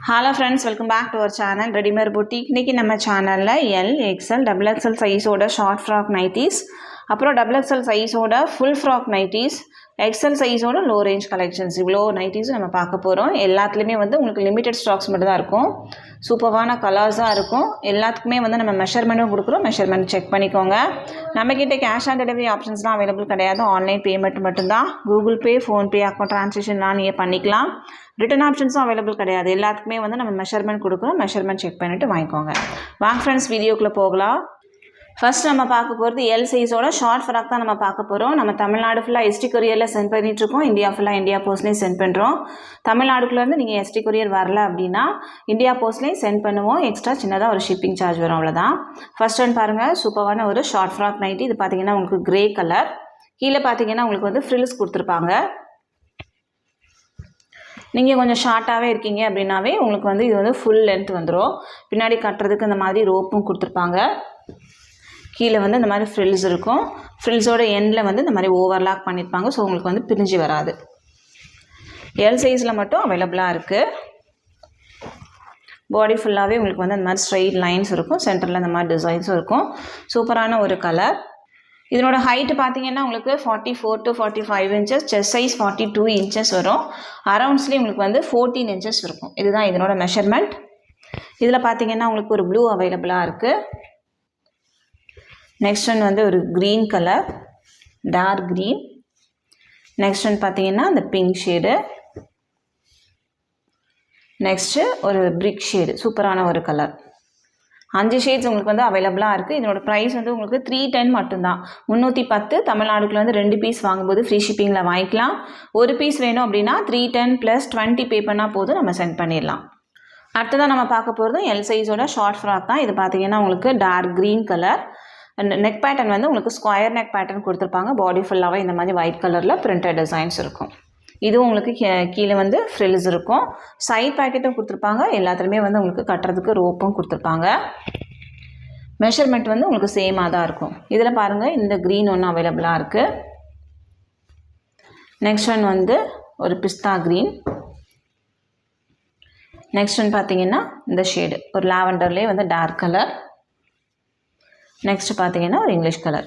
Hello friends, welcome back to our channel Readymade Boutique. இன்னைக்கு நம்ம சேனல்ல L, XL, XXL சைஸோட ஷார்ட் ஃப்ராக் நைட்டிஸ், அப்புறம் XXL சைஸோட ஃபுல் ஃப்ராக் நைட்டிஸ், XL சைஸோட லோ ரேஞ்ச் கலெக்ஷன்ஸ் இவ்வளோ நைட்டிஸ் நம்ம பார்க்க போகிறோம். எல்லாத்துலேயுமே வந்து உங்களுக்கு லிமிடெட் ஸ்டாக்ஸ் மட்டும் தான் இருக்கும். சூப்பர்வான கலர்ஸாக இருக்கும். எல்லாத்துக்குமே வந்து நம்ம மெஷர்மெண்ட்டும் கொடுக்குறோம். மெஷர்மெண்ட் செக் பண்ணிக்கோங்க. நம்மக்கிட்ட கேஷ் ஆன் டெலிவரி ஆப்ஷன்ஸ்லாம் அவைலபிள் கிடையாது. ஆன்லைன் பேமெண்ட் மட்டும்தான். கூகுள் பே, ஃபோன்பே அக்கௌண்ட் ட்ரான்சாக்ஷன்லாம் நீங்கள் பண்ணிக்கலாம். ரிட்டன் ஆப்ஷன்ஸும் அவைலபிள் கிடையாது. எல்லாத்துக்குமே வந்து நம்ம மெஷர்மெண்ட் கொடுக்குறோம். மெஷர்மெண்ட் செக் பண்ணிவிட்டு வாங்கிக்கோங்க. வாங்க ஃப்ரெண்ட்ஸ், வீடியோக்குள்ளே போகலாம். ஃபர்ஸ்ட் நம்ம பார்க்க போகிறது எல் சைஸோட ஷார்ட் ஃப்ராக் தான் நம்ம பார்க்க போகிறோம். நம்ம தமிழ்நாடு ஃபுல்லாக எஸ்டி கொரியரில் சென்ட் பண்ணிகிட்ருக்கோம். இந்தியா ஃபுல்லாக இந்தியா போஸ்ட்லேயும் சென்ட் பண்ணுறோம். தமிழ்நாடுக்குள்ளேருந்து நீங்கள் எஸ்டி கொரியர் வரல அப்படின்னா இந்தியா போஸ்ட்லேயும் சென்ட் பண்ணுவோம். எக்ஸ்ட்ரா சின்னதாக ஒரு ஷிப்பிங் சார்ஜ் வரும், அவ்வளோதான். ஃபர்ஸ்ட் ஒன் பாருங்கள், சூப்பரான ஒரு ஷார்ட் ஃப்ராக் நைட்டி. இது பார்த்தீங்கன்னா உங்களுக்கு கிரே கலர். கீழே பார்த்தீங்கன்னா உங்களுக்கு வந்து ஃப்ரில்ஸ் கொடுத்துருப்பாங்க. நீங்கள் கொஞ்சம் ஷார்ட்டாகவே இருக்கீங்க அப்படின்னாவே உங்களுக்கு வந்து இது வந்து ஃபுல் லென்த் வந்துடும். பின்னாடி கட்டுறதுக்கு இந்த மாதிரி ரோப்பும் கொடுத்துருப்பாங்க. கீழே வந்து இந்த மாதிரி ஃப்ரில்ஸ் இருக்கும். ஃப்ரில்ஸோட எண்டில் வந்து இந்த மாதிரி ஓவர்லாக் பண்ணியிருப்பாங்க. ஸோ உங்களுக்கு வந்து பிரிஞ்சு வராது. எல் சைஸில் மட்டும் அவைலபிளாக இருக்குது. பாடி ஃபுல்லாகவே உங்களுக்கு வந்து இந்த மாதிரி ஸ்ட்ரைட் லைன்ஸ் இருக்கும். சென்டரில் இந்த மாதிரி டிசைன்ஸும் இருக்கும். சூப்பரான ஒரு கலர். இதனோட ஹைட்டு பார்த்தீங்கன்னா உங்களுக்கு 44 to 45 inches, chest size 42 inches வரும். அரவுண்ட்ஸ்லேயும் உங்களுக்கு வந்து 14 இன்ச்சஸ் இருக்கும். இதுதான் இதனோட மெஷர்மெண்ட். இதில் பார்த்தீங்கன்னா உங்களுக்கு ஒரு ப்ளூ அவைலபிளாக இருக்குது. நெக்ஸ்ட் ஒன் வந்து ஒரு green colour, dark green. Next one பார்த்தீங்கன்னா இந்த பிங்க் ஷேடு. நெக்ஸ்ட்டு ஒரு பிரிக் ஷேடு, சூப்பரான ஒரு கலர். 5 ஷேட்ஸ் உங்களுக்கு வந்து அவைலபிளாக இருக்குது. இதனோட ப்ரைஸ் வந்து உங்களுக்கு 310 மட்டும்தான். 310. தமிழ்நாடுக்குள்ள வந்து 2 பீஸ் வாங்கும்போது ஃப்ரீ ஷிப்பிங்கில் வாங்கிக்கலாம். ஒரு பீஸ் வேணும் அப்படின்னா 310 + 20 பே பண்ணால் போதும், நம்ம சென்ட் பண்ணிடலாம். அடுத்ததான் நம்ம பார்க்க போகிறது எல் சைஸோட ஷார்ட் ஃப்ராக் தான். இது பார்த்தீங்கன்னா உங்களுக்கு dark green colour. Neck pattern வந்து உங்களுக்கு ஸ்கொயர் நெக் பேட்டர்ன் கொடுத்துருப்பாங்க. பாடி ஃபுல்லாகவே இந்த மாதிரி ஒயிட் கலரில் பிரிண்டட் டிசைன்ஸ் இருக்கும். இதுவும் உங்களுக்கு கீழே வந்து ஃப்ரில்ஸ் இருக்கும். சைட் பேக்கெட்டும் கொடுத்துருப்பாங்க. எல்லாத்துலேயுமே வந்து உங்களுக்கு கட்டுறதுக்கு ரோப்பும் கொடுத்துருப்பாங்க. மெஷர்மெண்ட் வந்து உங்களுக்கு சேமாக தான் இருக்கும். இதில் பாருங்கள், இந்த க்ரீன் ஒன்று அவைலபிளாக இருக்குது. நெக்ஸ்ட் ஒன் வந்து ஒரு பிஸ்தா க்ரீன். நெக்ஸ்ட் ஒன் பார்த்தீங்கன்னா இந்த ஷேடு ஒரு லாவெண்டர்லேயே வந்து டார்க் கலர். நெக்ஸ்ட் பார்த்தீங்கன்னா ஒரு இங்கிலீஷ் கலர்.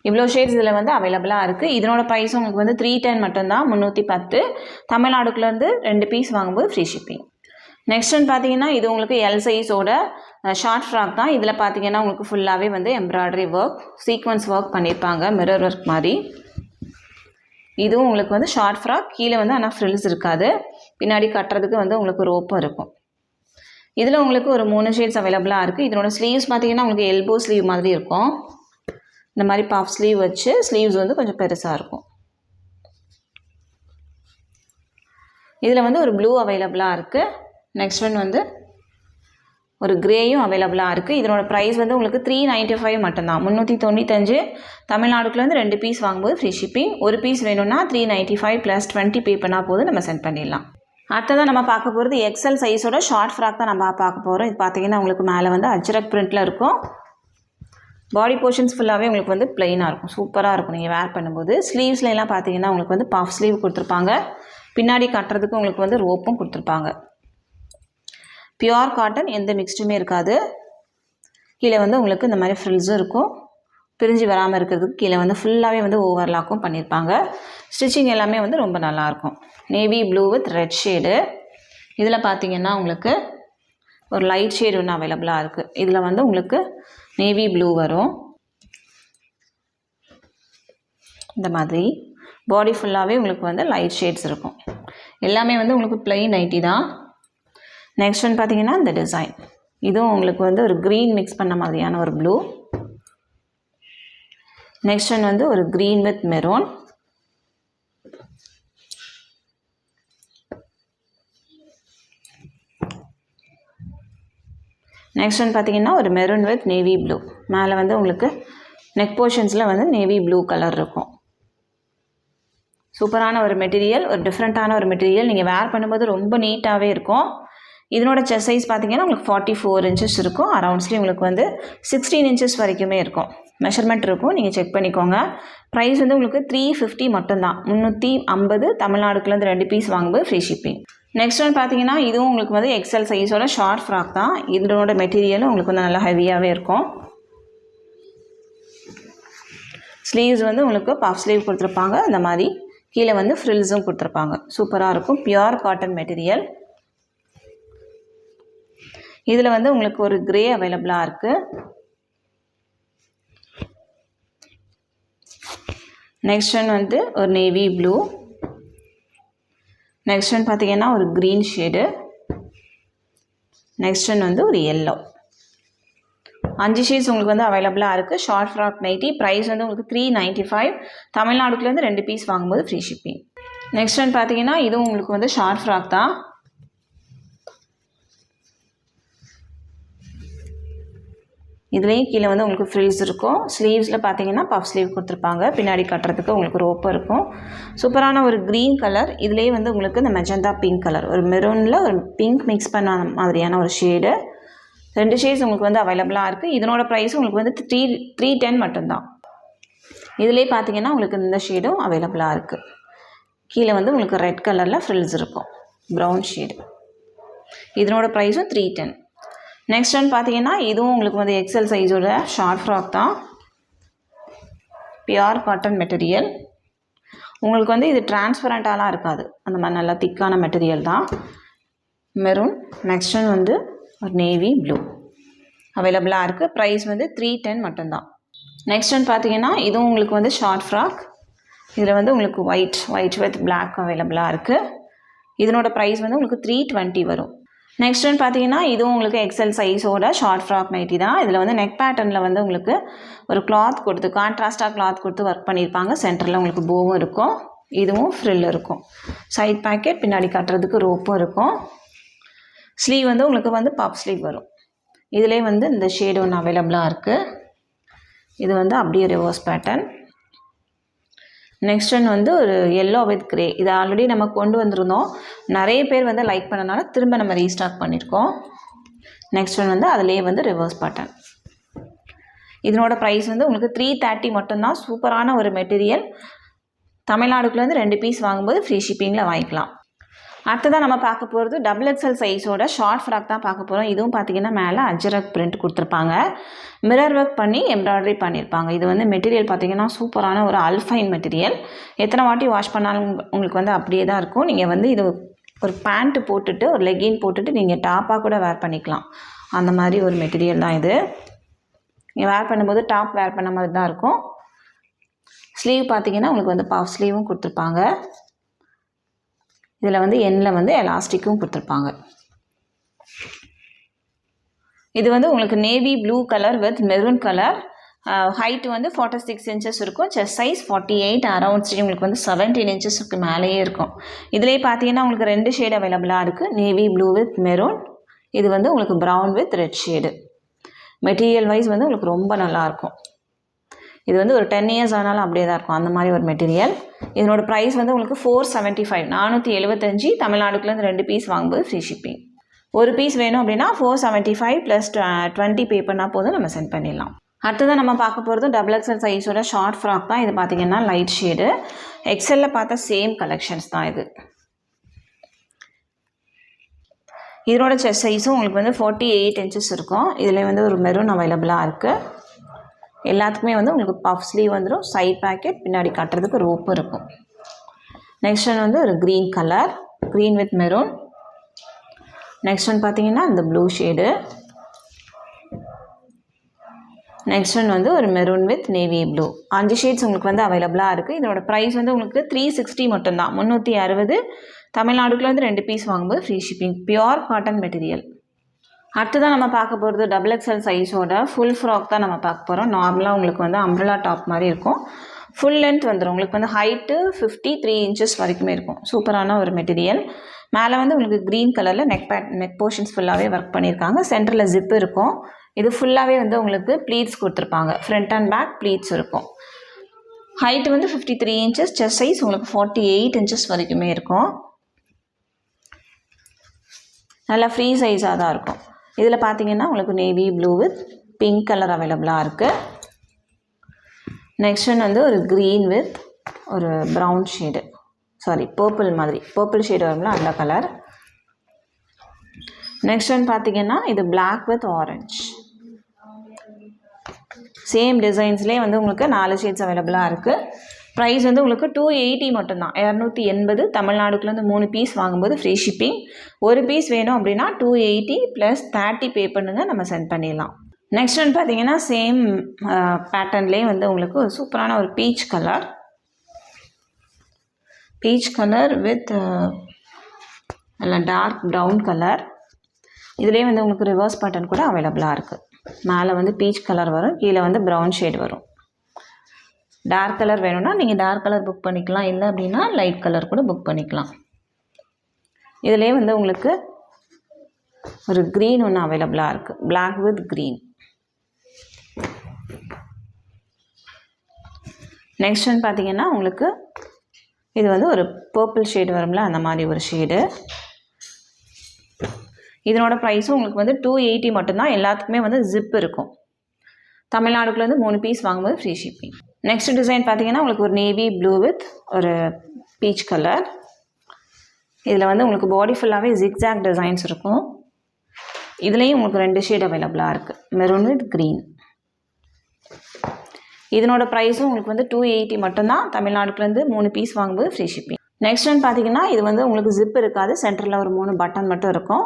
இவ்வளோ ஷேட்ஸ் இதில் வந்து அவைலபிளாக இருக்குது. இதனோட ப்ரைஸ் உங்களுக்கு வந்து 310 மட்டும்தான். 310. தமிழ்நாடுக்குள்ளேருந்து 2 பீஸ் வாங்கும்போது ஃப்ரீ ஷிப்பிங். நெக்ஸ்ட் ஒன் பார்த்தீங்கன்னா இது உங்களுக்கு எல் சைஸோட ஷார்ட் ஃப்ராக் தான். இதில் பார்த்தீங்கன்னா உங்களுக்கு ஃபுல்லாகவே வந்து எம்ப்ராய்டரி ஒர்க், சீக்வன்ஸ் ஒர்க் பண்ணியிருப்பாங்க, மிரர் ஒர்க் மாதிரி. இதுவும் உங்களுக்கு வந்து ஷார்ட் ஃப்ராக். கீழே வந்து ஆனால் ஃப்ரில்ஸ் இருக்காது. பின்னாடி கட்டுறதுக்கு வந்து உங்களுக்கு ரோப்பும் இருக்கும். இதில் உங்களுக்கு ஒரு 3 ஷேட்ஸ் அவைலபிளாக இருக்குது. இதனோட ஸ்லீவ்ஸ் பார்த்தீங்கன்னா உங்களுக்கு எல்போ ஸ்லீவ் மாதிரி இருக்கும். இந்த மாதிரி பஃப் ஸ்லீவ் வச்சு ஸ்லீவ்ஸ் வந்து கொஞ்சம் பெருசாக இருக்கும். இதில் வந்து ஒரு ப்ளூ அவைலபிளாக இருக்குது. நெக்ஸ்ட் ஒன் வந்து ஒரு க்ரேயும் அவைலபிளாக இருக்குது. இதனோட ப்ரைஸ் வந்து உங்களுக்கு 395 மட்டும்தான். 395. தமிழ்நாடுக்குள்ளேருந்து 2 பீஸ் வாங்கும்போது ஃப்ரீ ஷிப்பிங். ஒரு பீஸ் வேணும்னா 395 + 20 பே பண்ணால் போதும், நம்ம சென்ட் பண்ணிடலாம். அடுத்ததான் நம்ம பார்க்க போகிறது எக்ஸல் சைஸோட ஷார்ட் ஃப்ராக் தான் நம்ம பார்க்க போகிறோம். இது பார்த்தீங்கன்னா உங்களுக்கு மேலே வந்து அஜ்ரக் பிரிண்டில் இருக்கும். பாடி போர்ஷன்ஸ் ஃபுல்லாகவே உங்களுக்கு வந்து பிளெயினாக இருக்கும். சூப்பராக இருக்கும் நீங்கள் வேர் பண்ணும்போது. ஸ்லீவ்ஸ்லாம் பார்த்தீங்கன்னா உங்களுக்கு வந்து பஃப் ஸ்லீவ் கொடுத்துருப்பாங்க. பின்னாடி கட்டுறதுக்கு உங்களுக்கு வந்து ரோப்பும் கொடுத்துருப்பாங்க. பியூர் காட்டன், எந்த மிக்ஸ்டுமே இருக்காது. கீழே வந்து உங்களுக்கு இந்த மாதிரி ஃப்ரில்ஸும் இருக்கும். பிரிஞ்சு வராமல் இருக்கிறதுக்கு கீழே வந்து ஃபுல்லாகவே வந்து ஓவர்லாக்கும் பண்ணியிருப்பாங்க. ஸ்டிச்சிங் எல்லாமே வந்து ரொம்ப நல்லாயிருக்கும். Navy blue with red shade. இதில் பார்த்தீங்கன்னா உங்களுக்கு ஒரு லைட் ஷேடு ஒன்று அவைலபிளாக இருக்குது. இதில் வந்து உங்களுக்கு நேவி ப்ளூ வரும். இந்த மாதிரி பாடி ஃபுல்லாகவே உங்களுக்கு வந்து லைட் ஷேட்ஸ் இருக்கும். எல்லாமே வந்து உங்களுக்கு பிளெயின் நைட்டி தான். நெக்ஸ்ட் ஒன் பார்த்தீங்கன்னா இந்த டிசைன். இதுவும் உங்களுக்கு வந்து ஒரு க்ரீன் மிக்ஸ் பண்ண மாதிரியான ஒரு ப்ளூ. நெக்ஸ்ட் ஒன் வந்து ஒரு green with maroon. Next one பார்த்தீங்கன்னா ஒரு மெரூன் வித் நேவி ப்ளூ. மேலே வந்து உங்களுக்கு நெக் போர்ஷன்ஸில் வந்து நேவி ப்ளூ கலர் இருக்கும். சூப்பரான ஒரு மெட்டீரியல், ஒரு டிஃப்ரெண்ட்டான ஒரு மெட்டீரியல். நீங்கள் வேர் பண்ணும்போது ரொம்ப நீட்டாகவே இருக்கும். இதனோட செஸ்ட் சைஸ் பார்த்தீங்கன்னா உங்களுக்கு 44 இன்ச்சஸ் இருக்கும். அரவுண்ட்ஸ்லேயும் உங்களுக்கு வந்து 16 இன்ச்சஸ் வரைக்குமே இருக்கும். மெஷர்மெண்ட் இருக்கும், நீங்கள் செக் பண்ணிக்கோங்க. ப்ரைஸ் வந்து உங்களுக்கு 350 மட்டும்தான். 350. தமிழ்நாடுக்குள்ளேருந்து 2 பீஸ் வாங்கும்போது ஃப்ரீ ஷிப்பிங். நெக்ஸ்ட் ஒன் பார்த்தீங்கன்னா இதுவும் உங்களுக்கு வந்து எக்ஸல் சைஸோட ஷார்ட் ஃப்ராக் தான். இதனோட மெட்டீரியலும் உங்களுக்கு வந்து நல்லா ஹெவியாகவே இருக்கும். ஸ்லீவ்ஸ் வந்து உங்களுக்கு பஃப் ஸ்லீவ் கொடுத்துருப்பாங்க. இந்த மாதிரி கீழே வந்து ஃப்ரில்ஸும் கொடுத்துருப்பாங்க. சூப்பராக இருக்கும். Pure cotton material. இதில் வந்து உங்களுக்கு ஒரு கிரே அவைலபிளாக இருக்குது. நெக்ஸ்ட் ஒன் வந்து ஒரு நேவி ப்ளூ. நெக்ஸ்ட் ஒன் பார்த்தீங்கன்னா ஒரு க்ரீன் ஷேடு. நெக்ஸ்ட் ஒன் வந்து ஒரு எல்லோ. 5 ஷேட்ஸ் உங்களுக்கு வந்து அவைலபிளாக இருக்குது. Short frock nightie. ப்ரைஸ் வந்து உங்களுக்கு 395. தமிழ்நாடுக்குலேருந்து 2 பீஸ் வாங்கும்போது ஃப்ரீ ஷிப்பிங். நெக்ஸ்ட் ஒன் பார்த்தீங்கன்னா இதுவும் உங்களுக்கு வந்து ஷார்ட் ஃப்ராக் தான். இதுலேயும் கீழே வந்து உங்களுக்கு ஃப்ரில்ஸ் இருக்கும். ஸ்லீவ்ஸில் பார்த்தீங்கன்னா பஃப் ஸ்லீவ் கொடுத்துருப்பாங்க. பின்னாடி கட்டுறதுக்கு உங்களுக்கு ரோப்பு இருக்கும். சூப்பரான ஒரு க்ரீன் கலர். இதுலேயே வந்து உங்களுக்கு இந்த மெஜந்தா பிங்க் கலர், ஒரு மெரூனில் ஒரு பிங்க் மிக்ஸ் பண்ண மாதிரியான ஒரு ஷேடு. 2 ஷேட்ஸ் உங்களுக்கு வந்து அவைலபிளாக இருக்குது. இதனோட ப்ரைஸ் உங்களுக்கு வந்து 310 மட்டும்தான். இதுலேயே பார்த்தீங்கன்னா உங்களுக்கு இந்த ஷேடும் அவைலபிளாக இருக்குது. கீழே வந்து உங்களுக்கு ரெட் கலரில் ஃப்ரில்ஸ் இருக்கும். Brown shade. இதனோட ப்ரைஸும் 310. நெக்ஸ்ட் ஒன் பார்த்தீங்கன்னா இதுவும் உங்களுக்கு வந்து எக்ஸல் சைஸோட ஷார்ட் ஃப்ராக் தான். Pure cotton material. உங்களுக்கு வந்து இது டிரான்ஸ்பரண்ட்டாலாம் இருக்காது. அந்த மாதிரி நல்லா திக்கான மெட்டீரியல் தான். மெரூன். நெக்ஸ்ட் ஒன் வந்து ஒரு நேவி ப்ளூ அவைலபிளாக இருக்குது. ப்ரைஸ் வந்து 310 மட்டும்தான். நெக்ஸ்ட் ஒன் பார்த்தீங்கன்னா இதுவும் உங்களுக்கு வந்து ஷார்ட் ஃப்ராக். இதில் வந்து உங்களுக்கு ஒயிட் வித் பிளாக் அவைலபிளாக இருக்குது. இதனோட ப்ரைஸ் வந்து உங்களுக்கு 320 வரும். நெக்ஸ்ட் ஒன் பார்த்தீங்கன்னா இதுவும் உங்களுக்கு எக்ஸல் சைஸோட ஷார்ட் ஃப்ராக் நைட்டி தான். இதில் வந்து நெக் பேட்டர்னில் வந்து உங்களுக்கு ஒரு கிளாத் கொடுத்து கான்ட்ராஸ்டாக கிளாத் கொடுத்து ஒர்க் பண்ணியிருப்பாங்க. சென்டரில் உங்களுக்கு போவும் இருக்கும். இதுவும் ஃப்ரில் இருக்கும். சைட் பேக்கெட், பின்னாடி கட்டுறதுக்கு ரோப்பும் இருக்கும். ஸ்லீவ் வந்து உங்களுக்கு வந்து பப் ஸ்லீவ் வரும். இதிலே வந்து இந்த ஷேடு ஒன்று அவைலபிளாக இருக்குது. இது வந்து அப்படியே ரிவர்ஸ் பேட்டர்ன். நெக்ஸ்ட் ஒன் வந்து ஒரு எல்லோ வித் கிரே. இது ஆல்ரெடி நம்ம கொண்டு வந்திருந்தோம். நிறைய பேர் வந்து லைக் பண்ணனால திரும்ப நம்ம ரீஸ்டாக் பண்ணியிருக்கோம். நெக்ஸ்ட் ஒன் வந்து அதிலே வந்து ரிவர்ஸ் பேட்டர்ன். இதனோட ப்ரைஸ் வந்து உங்களுக்கு 330 மட்டும்தான். சூப்பரான ஒரு மெட்டீரியல். தமிழ்நாடுக்குள்ளேருந்து 2 பீஸ் வாங்கும்போது ஃப்ரீ ஷிப்பிங்கில் வாங்கிக்கலாம். அடுத்ததான் நம்ம பார்க்க போகிறது XXL சைஸோட ஷார்ட் ஃப்ராக் தான் பார்க்க போகிறோம். இதுவும் பார்த்திங்கன்னா மேலே அஜரக் பிரிண்ட் கொடுத்துருப்பாங்க. மிரர் ஒர்க் பண்ணி எம்ப்ராய்டரி பண்ணியிருப்பாங்க. இது வந்து மெட்டீரியல் பார்த்திங்கன்னா சூப்பரான ஒரு அல்ஃபைன் மெட்டீரியல். எத்தனை வாட்டி வாஷ் பண்ணாலும் உங்களுக்கு வந்து அப்படியே தான் இருக்கும். நீங்கள் வந்து இது ஒரு பேண்ட்டு போட்டுட்டு ஒரு லெகின் போட்டுட்டு நீங்கள் டாப்பாக கூட வேர் பண்ணிக்கலாம். அந்த மாதிரி ஒரு மெட்டீரியல் தான் இது. நீங்கள் வேர் பண்ணும்போது டாப் வேர் பண்ண மாதிரி தான் இருக்கும். ஸ்லீவ் பார்த்திங்கன்னா உங்களுக்கு வந்து பஃப் ஸ்லீவும் கொடுத்துருப்பாங்க. இதில் வந்து எண்ணில் வந்து எலாஸ்டிக்கும் கொடுத்துருப்பாங்க. இது வந்து உங்களுக்கு navy blue colour with maroon colour. Height வந்து 46 inches இருக்கும். Chest size 48. அரவுண்ட் ஸ்டிச் உங்களுக்கு வந்து 17 inchesக்கு மேலேயே இருக்கும். இதிலே பார்த்தீங்கன்னா உங்களுக்கு 2 ஷேட் அவைலபிளாக இருக்குது. Navy blue with maroon. இது வந்து உங்களுக்கு brown with red shade. Material wise வந்து உங்களுக்கு ரொம்ப நல்லாயிருக்கும். இது வந்து ஒரு 10 years ஆனாலும் அப்படியே தான் இருக்கும். அந்த மாதிரி ஒரு மெட்டீரியல். இதனோட ப்ரைஸ் வந்து உங்களுக்கு 475. 475. தமிழ்நாடுக்குலேருந்து 2 பீஸ் வாங்கும்போது ஃப்ரீ ஷிப்பிங். ஒரு பீஸ் வேணும் அப்படின்னா 475 ப்ளஸ் 20 பே பண்ணால் போதும், நம்ம சென்ட் பண்ணிடலாம். அடுத்ததான் நம்ம பார்க்க போகிறது XXL சைஸோட ஷார்ட் ஃப்ராக் தான். இது பார்த்திங்கன்னா லைட் ஷேடு. எக்ஸலில் பார்த்த சேம் கலெக்ஷன்ஸ் தான் இது. இதனோட செஸ்ட் சைஸும் உங்களுக்கு வந்து 48 inches இருக்கும். இதில் வந்து ஒரு மெரூன் அவைலபிளாக இருக்குது. எல்லாத்துக்குமே வந்து உங்களுக்கு பஃப் ஸ்லீவ் வந்துடும். சைட் பேக்கெட், பின்னாடி கட்டுறதுக்கு ரோப்பு இருக்கும். நெக்ஸ்ட் ஒன் வந்து ஒரு green colour, green with maroon. Next one பார்த்தீங்கன்னா இந்த ப்ளூ ஷேடு. நெக்ஸ்ட் ஒன் வந்து ஒரு maroon with navy blue. 5 shades உங்களுக்கு வந்து அவைலபிளாக இருக்குது. இதோட ப்ரைஸ் வந்து உங்களுக்கு 360 மட்டும்தான். 360. தமிழ்நாடுக்குள்ளேருந்து 2 பீஸ் வாங்கும்போது free shipping. Pure cotton material. அடுத்ததான் நம்ம பார்க்க போகிறது XXL சைஸோட ஃபுல் ஃப்ராக் தான் நம்ம பார்க்க போகிறோம். நார்மலாக உங்களுக்கு வந்து அம்ப்ரெல்லா டாப் மாதிரி இருக்கும். ஃபுல் லென்த் வந்துடும். உங்களுக்கு வந்து ஹைட்டு 53 inches வரைக்குமே இருக்கும். சூப்பரான ஒரு மெட்டீரியல். மேலே வந்து உங்களுக்கு க்ரீன் கலரில் நெக் போர்ஷன்ஸ் ஃபுல்லாகவே ஒர்க் பண்ணியிருக்காங்க. சென்டரில் ஜிப் இருக்கும். இது ஃபுல்லாகவே வந்து உங்களுக்கு ப்ளீட்ஸ் கொடுத்துருப்பாங்க. ஃப்ரண்ட் அண்ட் பேக் ப்ளீட்ஸ் இருக்கும். ஹைட்டு வந்து 53 inches. செஸ்ட் சைஸ் உங்களுக்கு 48 inches வரைக்குமே இருக்கும். நல்லா ஃப்ரீ சைஸாக தான் இருக்கும். இதில் பார்த்தீங்கன்னா உங்களுக்கு navy blue with pink colour அவைலபிளாக இருக்குது. நெக்ஸ்ட் ஒன் வந்து ஒரு க்ரீன் வித் ஒரு ப்ரௌன் ஷேடு, பர்பிள் மாதிரி பர்பிள் ஷேடு வரும்ல அந்த கலர். நெக்ஸ்ட் ஒன் பார்த்தீங்கன்னா இது பிளாக் வித் ஆரஞ்ச். சேம் டிசைன்ஸ்லேயே வந்து உங்களுக்கு 4 ஷேட்ஸ் அவைலபிளாக இருக்குது. ப்ரைஸ் வந்து உங்களுக்கு 280 மட்டும்தான், 280. தமிழ்நாடுக்குள்ளேருந்து 3 பீஸ் வாங்கும்போது ஃப்ரீ ஷிப்பிங். ஒரு பீஸ் வேணும் அப்படின்னா 280 + 30 பே பண்ணுங்கள், நம்ம சென்ட் பண்ணிடலாம். நெக்ஸ்ட் ஒன் பார்த்தீங்கன்னா சேம் பேட்டர்ன்லேயே வந்து உங்களுக்கு ஒரு சூப்பரான ஒரு பீச் கலர் வித் நல்ல டார்க் ப்ரௌன் கலர். இதுலேயே வந்து உங்களுக்கு ரிவர்ஸ் பேட்டர்ன் கூட அவைலபிளாக இருக்குது. மேலே வந்து பீச் கலர் வரும், கீழே வந்து ப்ரௌன் ஷேட் வரும். டார்க் கலர் வேணும்னா நீங்கள் டார்க் கலர் புக் பண்ணிக்கலாம், இல்லை அப்படின்னா லைட் கலர் கூட புக் பண்ணிக்கலாம். இதுலேயே வந்து உங்களுக்கு ஒரு க்ரீன் ஒன்று அவைலபிளாக இருக்குது, black with green. Next one பார்த்தீங்கன்னா உங்களுக்கு இது வந்து ஒரு பர்பிள் ஷேடு வரும்ல, அந்த மாதிரி ஒரு ஷேடு. இதனோட ப்ரைஸும் உங்களுக்கு வந்து 280 மட்டும்தான். எல்லாத்துக்குமே வந்து ஜிப் இருக்கும். தமிழ்நாடுக்குள்ளேருந்து 3 பீஸ் வாங்கும்போது ஃப்ரீ ஷிப்பிங். நெக்ஸ்ட் டிசைன் பார்த்தீங்கன்னா உங்களுக்கு ஒரு நேவி ப்ளூ வித் ஒரு பீச் கலர். இதில் வந்து உங்களுக்கு பாடி ஃபுல்லாகவே ஜிக்ஸாக் டிசைன்ஸ் இருக்கும். இதுலேயும் உங்களுக்கு 2 ஷேட் அவைலபிளாக இருக்குது, மெரூன் வித் க்ரீன். இதனோட ப்ரைஸும் உங்களுக்கு வந்து 280 மட்டும்தான். தமிழ்நாடுக்குள்ளேருந்து 3 பீஸ் வாங்கும்போது ஃப்ரீ ஷிப்பிங். நெக்ஸ்ட் ஒன் பார்த்தீங்கன்னா இது வந்து உங்களுக்கு ஜிப் இருக்காது, சென்டரில் ஒரு 3 பட்டன் மட்டும் இருக்கும்.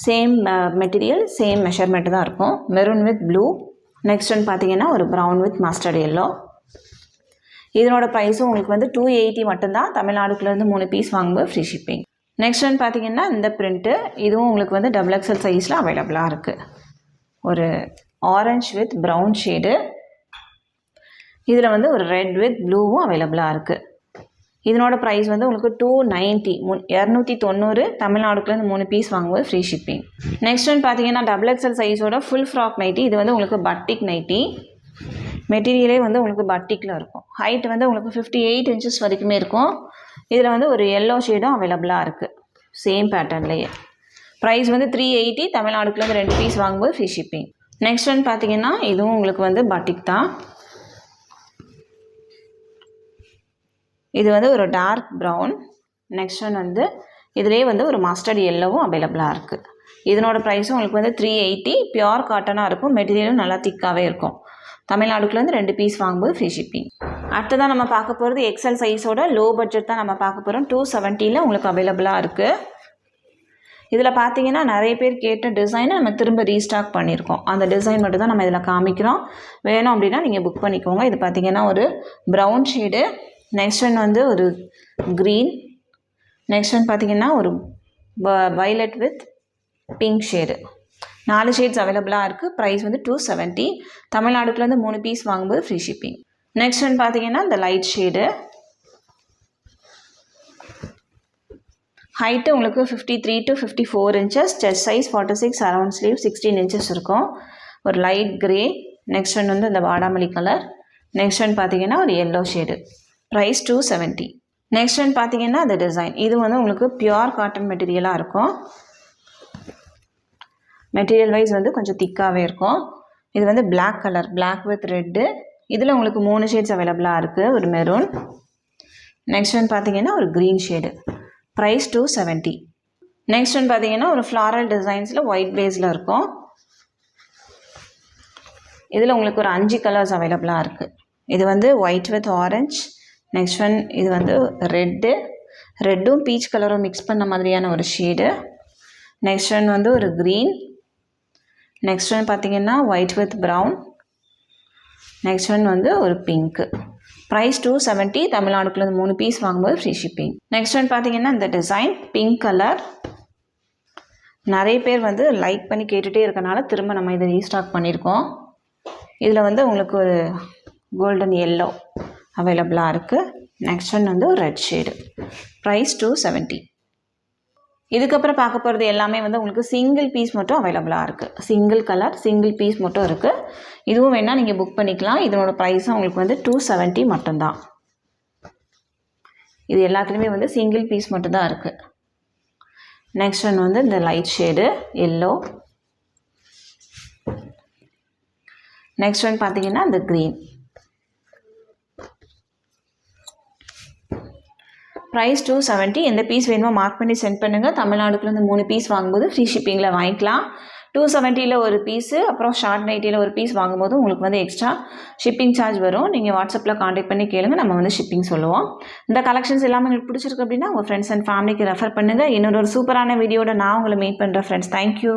சேம் மெட்டீரியல், சேம் மெஷர்மெண்ட் தான் இருக்கும், maroon with blue. Next one பார்த்தீங்கன்னா ஒரு ப்ரௌன் வித் மஸ்டர்ட் எல்லோ. இதனோட ப்ரைஸும் உங்களுக்கு வந்து 280 மட்டும்தான். தமிழ்நாடுக்குள்ளேருந்து 3 பீஸ் வாங்கும்போது ஃப்ரீ ஷிப்பிங். நெக்ஸ்ட் ஒன் பார்த்தீங்கன்னா இந்த பிரிண்ட்டு, இதுவும் உங்களுக்கு வந்து XXL சைஸில் அவைலபிளாக இருக்குது. ஒரு ஆரஞ்ச் வித் ப்ரௌன் ஷேடு. இதில் வந்து ஒரு ரெட் வித் ப்ளூவும் அவைலபிளாக இருக்குது. இதனோட ப்ரைஸ் வந்து உங்களுக்கு 290, 290. தமிழ்நாடுக்குள்ளேருந்து 3 பீஸ் வாங்கும்போது ஃப்ரீ ஷிப்பிங். நெக்ஸ்ட் ஒன் பார்த்தீங்கன்னா XXL சைஸோட ஃபுல் ஃப்ராக் நைட்டி. இது வந்து உங்களுக்கு பட்டிக் நைட்டி. மெட்டீரியலே வந்து உங்களுக்கு பட்டிக்கில் இருக்கும். ஹைட் வந்து உங்களுக்கு 58 இன்ச்சஸ் வரைக்குமே இருக்கும். இதில் வந்து ஒரு எல்லோ ஷேடும் அவைலபிளாக இருக்குது, சேம் பேட்டர்ன்லேயே. ப்ரைஸ் வந்து 380. தமிழ்நாடுக்குள்ளேருந்து 2 பீஸ் வாங்கும்போது ஃப்ரீ ஷிப்பிங். நெக்ஸ்ட் ஒன் பார்த்தீங்கன்னா இதுவும் உங்களுக்கு வந்து பட்டிக் தான். இது வந்து ஒரு டார்க் ப்ரௌன். நெக்ஸ்ட் ஒன் வந்து இதிலே வந்து ஒரு மஸ்டர்ட் எல்லோவும் அவைலபிளாக இருக்குது. இதனோட ப்ரைஸும் உங்களுக்கு வந்து 380. பியோர் காட்டனாக இருக்கும், மெட்டீரியலும் நல்லா திக்காகவே இருக்கும். தமிழ்நாடுக்குள்ளேருந்து 2 பீஸ் வாங்கும்போது ஃப்ரீ ஷிப்பிங். அடுத்ததான் நம்ம பார்க்க போகிறது எக்ஸல் சைஸோட லோ பட்ஜெட் தான் நம்ம பார்க்க போகிறோம். 270 உங்களுக்கு அவைலபிளாக இருக்குது. இதில் பார்த்தீங்கன்னா நிறைய பேர் கேட்ட டிசைனை நம்ம திரும்ப ரீஸ்டாக் பண்ணியிருக்கோம். அந்த டிசைன் மட்டும் தான் நம்ம இதில் காமிக்கிறோம். வேணும் அப்படின்னா நீங்கள் புக் பண்ணிக்கோங்க. இது பார்த்தீங்கன்னா ஒரு ப்ரௌன் ஷேடு. நெக்ஸ்ட் ஒன் வந்து ஒரு க்ரீன். நெக்ஸ்ட் ஒன் பார்த்தீங்கன்னா ஒரு violet with pink shade. 4 shades அவைலபிளாக இருக்குது. ப்ரைஸ் வந்து 270. தமிழ்நாடுக்குள்ளேருந்து 3 பீஸ் வாங்கும்போது ஃப்ரீ ஷிப்பிங். நெக்ஸ்ட் ஒன் பார்த்தீங்கன்னா இந்த லைட் ஷேடு. ஹைட்டு உங்களுக்கு 53 to 54 inches. Chest size 46, around sleeve 16 inches இருக்கும். ஒரு லைட் க்ரே. நெக்ஸ்ட் ஒன் வந்து இந்த வாடாமல்லி கலர். நெக்ஸ்ட் ஒன் பார்த்தீங்கன்னா ஒரு yellow shade. Price 270. Next one பார்த்தீங்கன்னா அந்த டிசைன். இது வந்து உங்களுக்கு பியோர் காட்டன் மெட்டீரியலாக இருக்கும். மெட்டீரியல் வைஸ் வந்து கொஞ்சம் திக்காகவே இருக்கும். இது வந்து black colour, black with red. இதில் உங்களுக்கு 3 ஷேட்ஸ் அவைலபிளாக இருக்குது. ஒரு மெரூன். நெக்ஸ்ட் ஒன் பார்த்தீங்கன்னா ஒரு green shade. Price 270. Next one பார்த்தீங்கன்னா ஒரு ஃப்ளாரல் டிசைன்ஸில் ஒயிட் பேஸில் இருக்கும். இதில் உங்களுக்கு ஒரு 5 கலர்ஸ் அவைலபிளாக இருக்குது. இது வந்து white with orange. Next one இது வந்து ரெட்டும் பீச் கலரும் மிக்ஸ் பண்ண மாதிரியான ஒரு ஷேடு. நெக்ஸ்ட் ஒன் வந்து ஒரு க்ரீன். நெக்ஸ்ட் ஒன் பார்த்தீங்கன்னா white with brown. Next one வந்து ஒரு பிங்க்கு. ப்ரைஸ் 270. தமிழ்நாடுக்குள்ளேருந்து 3 பீஸ் வாங்கும்போது ஃப்ரீ ஷிப்பிங். நெக்ஸ்ட் ஒன் பார்த்தீங்கன்னா இந்த டிசைன் பிங்க் கலர். நிறைய பேர் வந்து லைக் பண்ணி கேட்டுகிட்டே இருக்கனால திரும்ப நம்ம இதை ரீஸ்டாக் பண்ணியிருக்கோம். இதில் வந்து உங்களுக்கு ஒரு கோல்டன் எல்லோ அவைலபிளாக இருக்குது. நெக்ஸ்ட் ஒன் வந்து ஒரு ரெட் ஷேடு. ப்ரைஸ் 270. இதுக்கப்புறம் பார்க்க போகிறது எல்லாமே வந்து உங்களுக்கு சிங்கிள் பீஸ் மட்டும் அவைலபிளாக இருக்குது. சிங்கிள் கலர், சிங்கிள் பீஸ் மட்டும் இருக்குது. இதுவும் வேணால் நீங்கள் புக் பண்ணிக்கலாம். இதனோட ப்ரைஸும் உங்களுக்கு வந்து 270 மட்டும்தான். இது எல்லாத்துலேயுமே வந்து சிங்கிள் பீஸ் மட்டும்தான் இருக்குது. நெக்ஸ்ட் ஒன் வந்து இந்த light shade yellow. Next one பார்த்தீங்கன்னா இந்த க்ரீன். ப்ரைஸ் 270. எந்த பீஸ் வேணுமோ மார்க் பண்ணி சென்ட் பண்ணுங்கள். தமிழ்நாடுக்குள்ளேருந்து 3 பீஸ் வாங்கும்போது ஃப்ரீ ஷிப்பிங்கில் வாங்கிக்கலாம். 270 ஒரு பீஸு, அப்புறம் ஷார்ட் நைட்டியில் ஒரு பீஸ் வாங்கும்போது உங்களுக்கு வந்து எக்ஸ்ட்ரா ஷிப்பிங் சார்ஜ் வரும். நீங்கள் வாட்ஸ்அப்பில் காண்டாக்ட் பண்ணி கேளுங்க, நம்ம வந்து ஷிப்பிங் சொல்லுவோம். இந்த கலெக்ஷன்ஸ் எல்லாமே உங்களுக்கு பிடிச்சிருக்கு அப்படின்னா உங்கள் ஃப்ரெண்ட்ஸ் அண்ட் ஃபேமிலிக்கு ரெஃபர் பண்ணுங்கள். இன்னொரு சூப்பரான வீடியோட நான் உங்களை மீட் பண்ணுறேன் ஃப்ரெண்ட்ஸ். தேங்க்யூ.